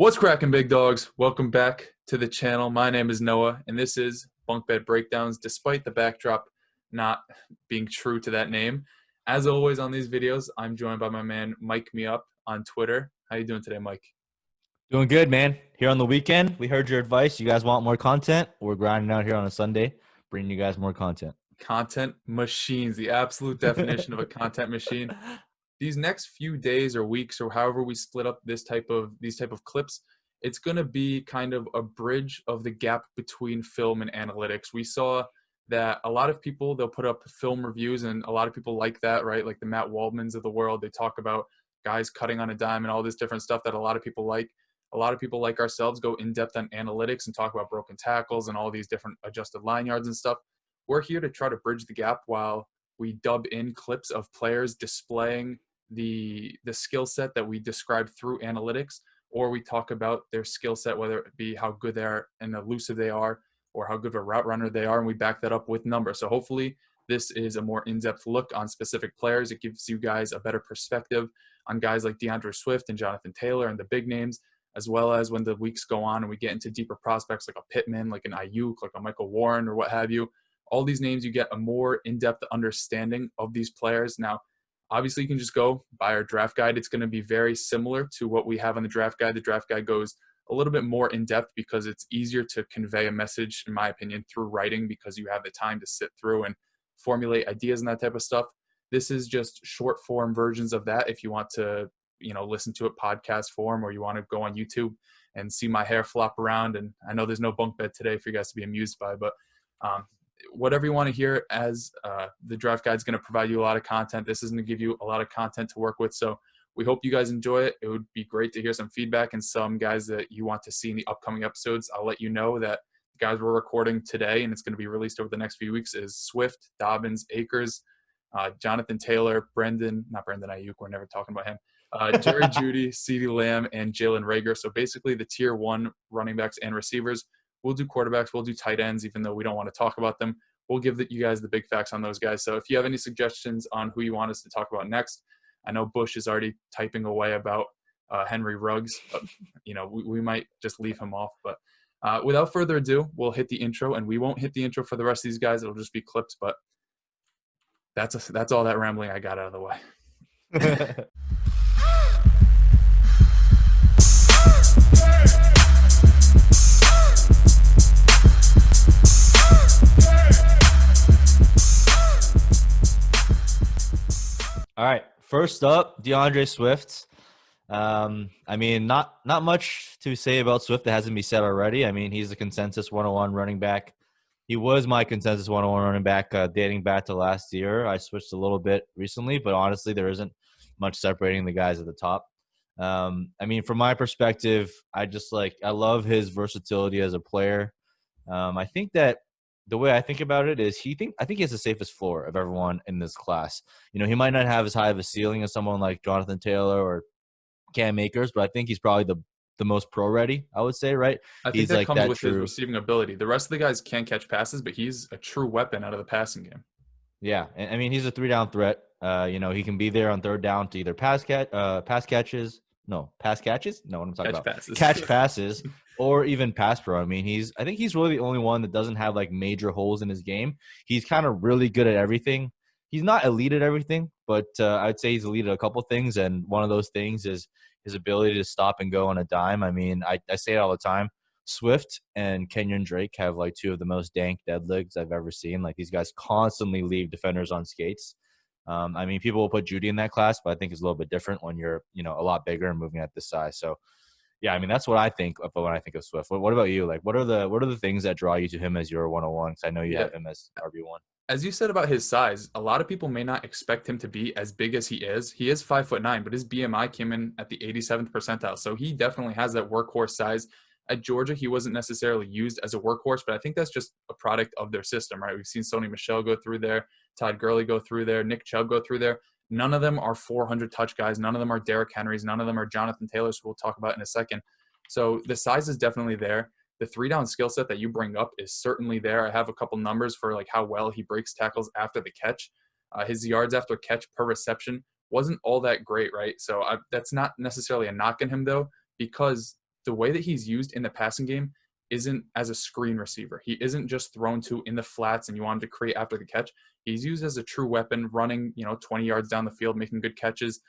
What's cracking, big dogs? Welcome back to the channel. My name is Noah, and this is Bunkbed Breakdowns, despite the backdrop not being true to that name. As always on these videos, I'm joined by my man, Mike Me Up on Twitter. How you doing today, Mike? Doing good, man. Here on the weekend, we heard your advice. You guys want more content? We're grinding out here on a Sunday, bringing you guys more content. Content machines, the absolute definition of a content machine. These next few days or weeks or however we split up these type of clips, it's going to be kind of a bridge of the gap between film and analytics. We saw that a lot of people, they'll put up film reviews, and a lot of people like that, right? Like the Matt Waldmans of the world. They talk about guys cutting on a dime and all this different stuff that a lot of people like. A lot of people like ourselves go in depth on analytics and talk about broken tackles and all these different adjusted line yards and stuff. We're here to try to bridge the gap while we dub in clips of players displaying the skill set that we describe through analytics, or we talk about their skill set, whether it be how good they are and elusive they are, or how good of a route runner they are, and we back that up with numbers. So hopefully this is a more in-depth look on specific players. It gives you guys a better perspective on guys like DAndre Swift and Jonathan Taylor and the big names, as well as when the weeks go on and we get into deeper prospects like a Pittman, like an Ayuk, like a Michael Warren, or what have you. All these names, you get a more in-depth understanding of these players. Now, obviously, you can just go buy our draft guide. It's going to be very similar to what we have on the draft guide. The draft guide goes a little bit more in depth because it's easier to convey a message, in my opinion, through writing, because you have the time to sit through and formulate ideas and that type of stuff. This is just short form versions of that. If you want to, listen to it podcast form, or you want to go on YouTube and see my hair flop around. And I know there's no bunk bed today for you guys to be amused by, but whatever you want to hear, as the draft guide is going to provide you a lot of content. This is going to give you a lot of content to work with. So we hope you guys enjoy it. It would be great to hear some feedback and some guys that you want to see in the upcoming episodes. I'll let you know that the guys we're recording today, and it's going to be released over the next few weeks, is Swift, Dobbins, Akers, Jonathan Taylor, not Brandon Ayuk, we're never talking about him, Jerry Jeudy, CeeDee Lamb, and Jalen Reagor. So basically the tier one running backs and receivers. We'll do quarterbacks. We'll do tight ends, even though we don't want to talk about them. We'll give you guys the big facts on those guys. So if you have any suggestions on who you want us to talk about next, I know Bush is already typing away about Henry Ruggs. But, we might just leave him off. But without further ado, we'll hit the intro, and we won't hit the intro for the rest of these guys. It'll just be clips. But that's all that rambling I got out of the way. All right, first up, DAndre Swift. Not much to say about Swift that hasn't been said already. I mean, he's a consensus 101 running back. He was my consensus 101 running back dating back to last year. I switched a little bit recently, but honestly, there isn't much separating the guys at the top. From my perspective, I love his versatility as a player. I think that the way I think about it is I think he has the safest floor of everyone in this class. He might not have as high of a ceiling as someone like Jonathan Taylor or Cam Akers, but I think he's probably the most pro ready, I would say, right? I think that comes with his receiving ability. The rest of the guys can't catch passes, but he's a true weapon out of the passing game. Yeah, and he's a 3-down threat. He can be there on third down to either pass catches. No, what I'm talking about. Passes. Catch passes or even pass pro. I think he's really the only one that doesn't have like major holes in his game. He's kind of really good at everything. He's not elite at everything, but I'd say he's elite at a couple things, and one of those things is his ability to stop and go on a dime. I say it all the time. Swift and Kenyon Drake have like two of the most dank dead legs I've ever seen. Like, these guys constantly leave defenders on skates. People will put Jeudy in that class, but I think it's a little bit different when you're, a lot bigger and moving at this size. So, yeah, that's what I think of when I think of Swift. What about you? Like, what are the things that draw you to him as your 101? Because I know you have him as RB1. As you said about his size, a lot of people may not expect him to be as big as he is. He is 5'9", but his BMI came in at the 87th percentile. So he definitely has that workhorse size. At Georgia, he wasn't necessarily used as a workhorse, but I think that's just a product of their system, right? We've seen Sony Michel go through there, Todd Gurley go through there, Nick Chubb go through there. None of them are 400 touch guys. None of them are Derrick Henrys. None of them are Jonathan Taylors, who we'll talk about in a second. So the size is definitely there. The 3-down skill set that you bring up is certainly there. I have a couple numbers for like how well he breaks tackles after the catch. His yards after catch per reception wasn't all that great, right? So that's not necessarily a knock on him, though, because the way that he's used in the passing game isn't as a screen receiver. He isn't just thrown to in the flats and you want him to create after the catch. He's used as a true weapon, running 20 yards down the field, making good catches,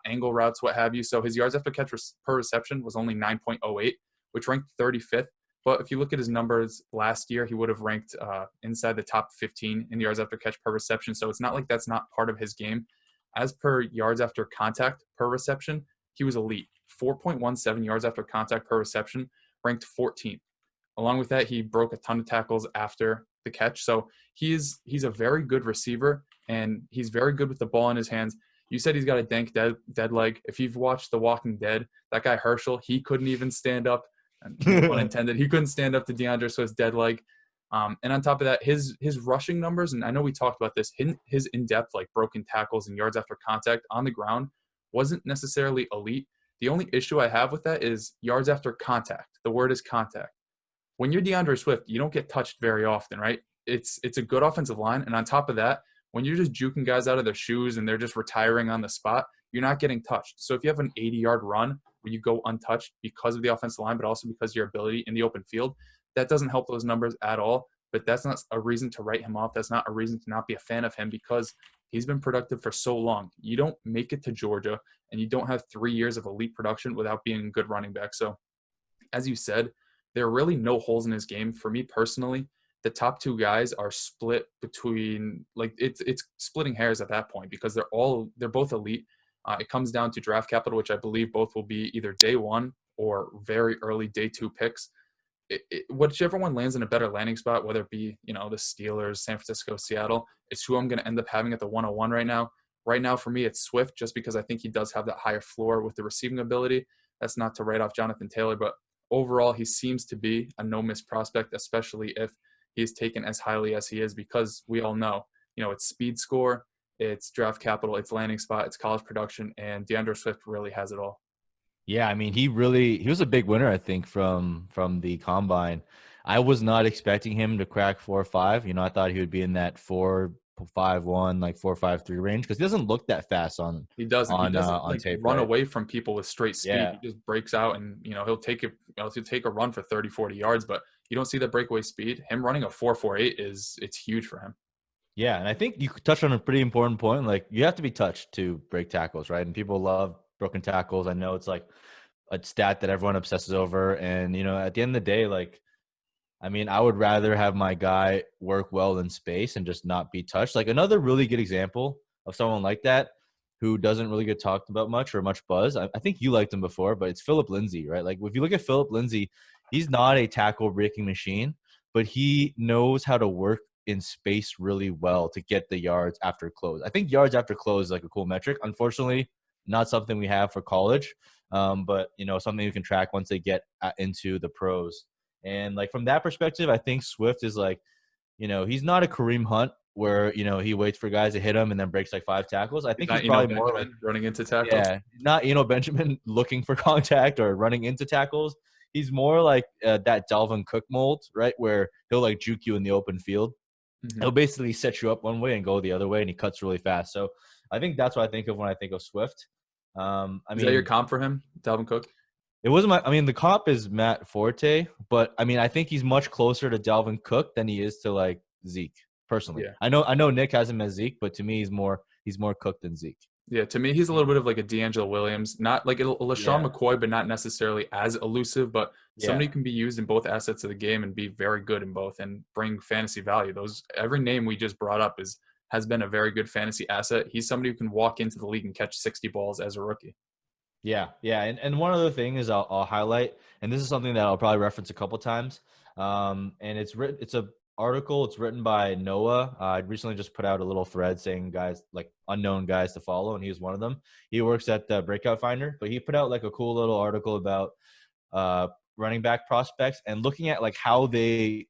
angle routes, what have you. So his yards after catch per reception was only 9.08, which ranked 35th. But if you look at his numbers last year, he would have ranked inside the top 15 in yards after catch per reception. So it's not like that's not part of his game. As per yards after contact per reception, he was elite. 4.17 yards after contact per reception, ranked 14th. Along with that, he broke a ton of tackles after the catch. So he's a very good receiver, and he's very good with the ball in his hands. You said he's got a dank dead leg. If you've watched The Walking Dead, that guy Herschel, he couldn't even stand up, no pun intended. He couldn't stand up to DeAndre Swift's dead leg. And on top of that, his rushing numbers, and I know we talked about this, his in-depth, like broken tackles and yards after contact on the ground wasn't necessarily elite. The only issue I have with that is yards after contact. The word is contact. When you're DeAndre Swift, you don't get touched very often, right? It's a good offensive line. And on top of that, when you're just juking guys out of their shoes and they're just retiring on the spot, you're not getting touched. So if you have an 80-yard run where you go untouched because of the offensive line, but also because of your ability in the open field, that doesn't help those numbers at all. But that's not a reason to write him off. That's not a reason to not be a fan of him, because he's been productive for so long. You don't make it to Georgia and you don't have 3 years of elite production without being a good running back. So as you said, there are really no holes in his game. For me personally, the top two guys are split between, like, it's splitting hairs at that point, because they're both elite. It comes down to draft capital, which I believe both will be either day one or very early day two picks. Whichever one lands in a better landing spot, whether it be, the Steelers, San Francisco, Seattle, it's who I'm going to end up having at the 101 right now. Right now, for me, it's Swift, just because I think he does have that higher floor with the receiving ability. That's not to write off Jonathan Taylor, but overall, he seems to be a no-miss prospect, especially if he's taken as highly as he is, because we all know, it's speed score, it's draft capital, it's landing spot, it's college production, and DeAndre Swift really has it all. Yeah, I mean, he was a big winner, I think, from the combine. I was not expecting him to crack 4.5. I thought he would be in that 4.51, like 4.53 range, because he doesn't look that fast on He doesn't. He doesn't on tape, run right? away from people with straight speed. Yeah. He just breaks out, and he'll take a run for 30, 40 yards, but you don't see that breakaway speed. Him running a 4.48 it's huge for him. Yeah, and I think you touched on a pretty important point. Like, you have to be touched to break tackles, right? And people love broken tackles. I know it's like a stat that everyone obsesses over. And, at the end of the day, like, I mean, I would rather have my guy work well in space and just not be touched. Like, another really good example of someone like that who doesn't really get talked about much or much buzz. I think you liked him before, but it's Philip Lindsay, right? Like, if you look at Philip Lindsay, he's not a tackle breaking machine, but he knows how to work in space really well to get the yards after close. I think yards after close is like a cool metric. Unfortunately, not something we have for college, but something you can track once they get into the pros. And like, from that perspective, I think Swift is like, he's not a Kareem Hunt where he waits for guys to hit him and then breaks like 5 tackles. I think he's probably more like running into tackles. Yeah, not Benjamin looking for contact or running into tackles. He's more like that Dalvin Cook mold, right? Where he'll like juke you in the open field. Mm-hmm. He'll basically set you up one way and go the other way, and he cuts really fast. So I think that's what I think of when I think of Swift. Is that your comp for him, Dalvin Cook? It wasn't the comp is Matt Forte, but I think he's much closer to Dalvin Cook than he is to like Zeke personally. Yeah. I know Nick has him as Zeke, but to me he's more Cook than Zeke. Yeah, to me, he's a little bit of like a D'Angelo Williams, not like a LaShawn McCoy, but not necessarily as elusive, but somebody who can be used in both assets of the game and be very good in both and bring fantasy value. Every name we just brought up has been a very good fantasy asset. He's somebody who can walk into the league and catch 60 balls as a rookie. Yeah. And one other thing is I'll highlight, and this is something that I'll probably reference a couple times. And it's a article. It's written by Noah. I recently just put out a little thread saying guys, like unknown guys to follow, and he's one of them. He works at the Breakout Finder, but he put out like a cool little article about running back prospects and looking at like how they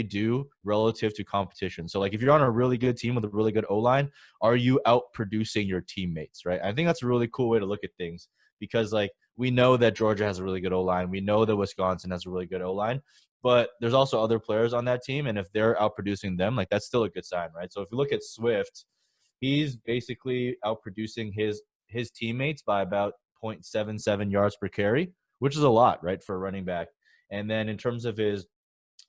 do relative to competition. So like, if you're on a really good team with a really good O-line, are you out producing your teammates, right? I think that's a really cool way to look at things, because like, we know that Georgia has a really good O-line. We know that Wisconsin has a really good O-line, but there's also other players on that team. And if they're outproducing them, like, that's still a good sign, right? So if you look at Swift, he's basically outproducing his teammates by about 0.77 yards per carry, which is a lot, right, for a running back. And then in terms of his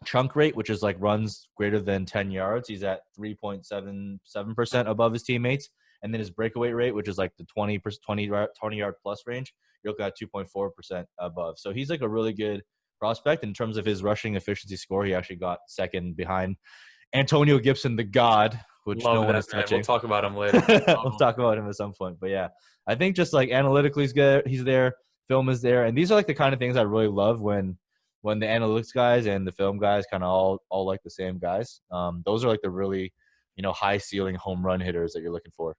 chunk rate, which is like runs greater than 10 yards, he's at 3.77% above his teammates. And then his breakaway rate, which is like the 20 yard plus range, you're looking at 2.4% above. So he's like a really good prospect. In terms of his rushing efficiency score, he actually got second behind Antonio Gibson, the god, which no Love one that is man. We'll touching. talk about him later. We'll talk about him at some point. But yeah, I think just like analytically, he's there, film is there, and these are like the kind of things I really love when the analytics guys and the film guys kind of all like the same guys. Those are like the really, high ceiling home run hitters that you're looking for.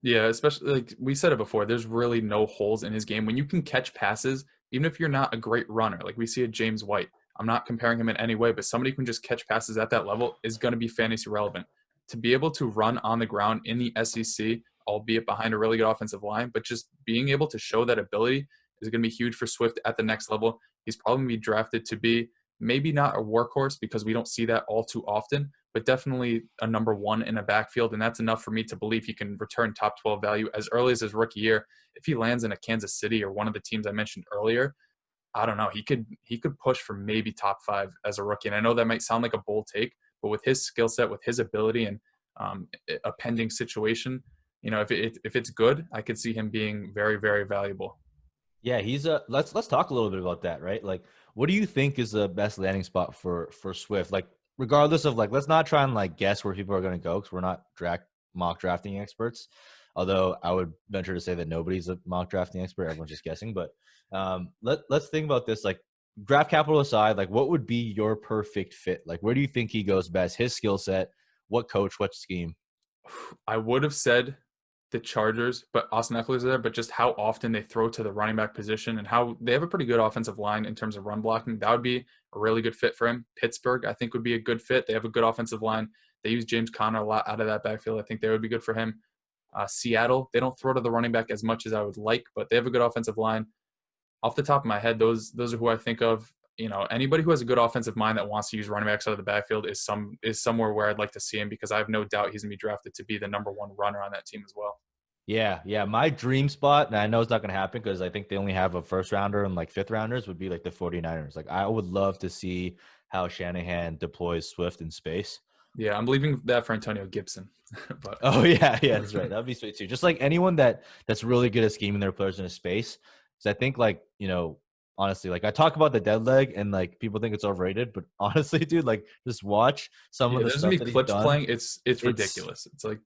Yeah, especially like we said it before, there's really no holes in his game. When you can catch passes, even if you're not a great runner, like we see a James White. I'm not comparing him in any way, but somebody who can just catch passes at that level is going to be fantasy relevant. To be able to run on the ground in the SEC, albeit behind a really good offensive line, but just being able to show that ability is going to be huge for Swift at the next level. He's probably going to be drafted to be maybe not a workhorse because we don't see that all too often, but definitely a number one in a backfield. And that's enough for me to believe he can return top 12 value as early as his rookie year. If he lands in a Kansas City or one of the teams I mentioned earlier, I don't know. He could push for maybe top 5 as a rookie. And I know that might sound like a bold take, but with his skill set, with his ability and a pending situation, if it's good, I could see him being very, very valuable. Yeah, he's a let's talk a little bit about that, right? Like, what do you think is the best landing spot for Swift? Like, regardless of like, let's not try and like guess where people are going to go because we're not mock drafting experts. Although I would venture to say that nobody's a mock drafting expert, everyone's just guessing. But let's think about this. Like, draft capital aside, like, what would be your perfect fit? Like, where do you think he goes best? His skill set, what coach, what scheme? I would have said the Chargers, but Austin Eckler is there, but just how often they throw to the running back position and how they have a pretty good offensive line in terms of run blocking. That would be a really good fit for him. Pittsburgh, I think, would be a good fit. They have a good offensive line. They use James Conner a lot out of that backfield. I think they would be good for him. Seattle, they don't throw to the running back as much as I would like, but they have a good offensive line. Off the top of my head, those are who I think of. Anybody who has a good offensive mind that wants to use running backs out of the backfield is somewhere where I'd like to see him because I have no doubt he's gonna be drafted to be the number one runner on that team as well. Yeah. My dream spot, and I know it's not going to happen because I think they only have a first rounder and like fifth rounders, would be like the 49ers. Like, I would love to see how Shanahan deploys Swift in space. Yeah, I'm leaving that for Antonio Gibson. But Oh yeah, that's right. That'd be sweet too. Just like anyone that's really good at scheming their players into space. Because I think like, honestly, like I talk about the dead leg and like people think it's overrated, but honestly, dude, like just watch some yeah, of the there's gonna stuff be that he's clips done. playing. It's It's ridiculous. It's like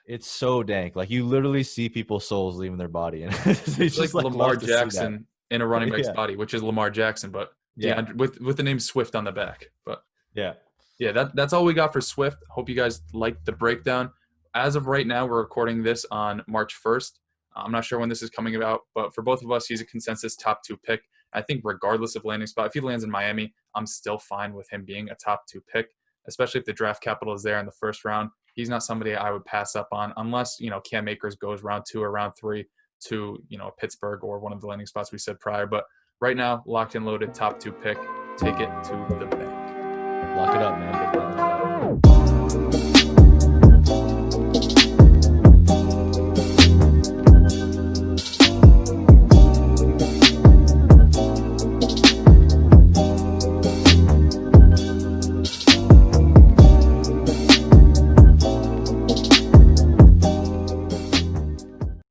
it's so dank. Like you literally see people's souls leaving their body, and it's it's like just like Lamar love to see that. Jackson in a running back's Yeah, body, which is Lamar Jackson, but yeah, DeAndre with the name Swift on the back. But yeah. yeah, that's all we got for Swift. Hope you guys liked the breakdown. As of right now, we're recording this on March 1st. I'm not sure when this is coming about, but for both of us, he's a consensus top 2 pick. I think regardless of landing spot, if he lands in Miami, I'm still fine with him being a top 2 pick, especially if the draft capital is there in the first round. He's not somebody I would pass up on unless, Cam Akers goes round 2 or round 3 to, Pittsburgh or one of the landing spots we said prior. But right now, locked and loaded, top 2 pick. Take it to the bank. Lock it up, man. Big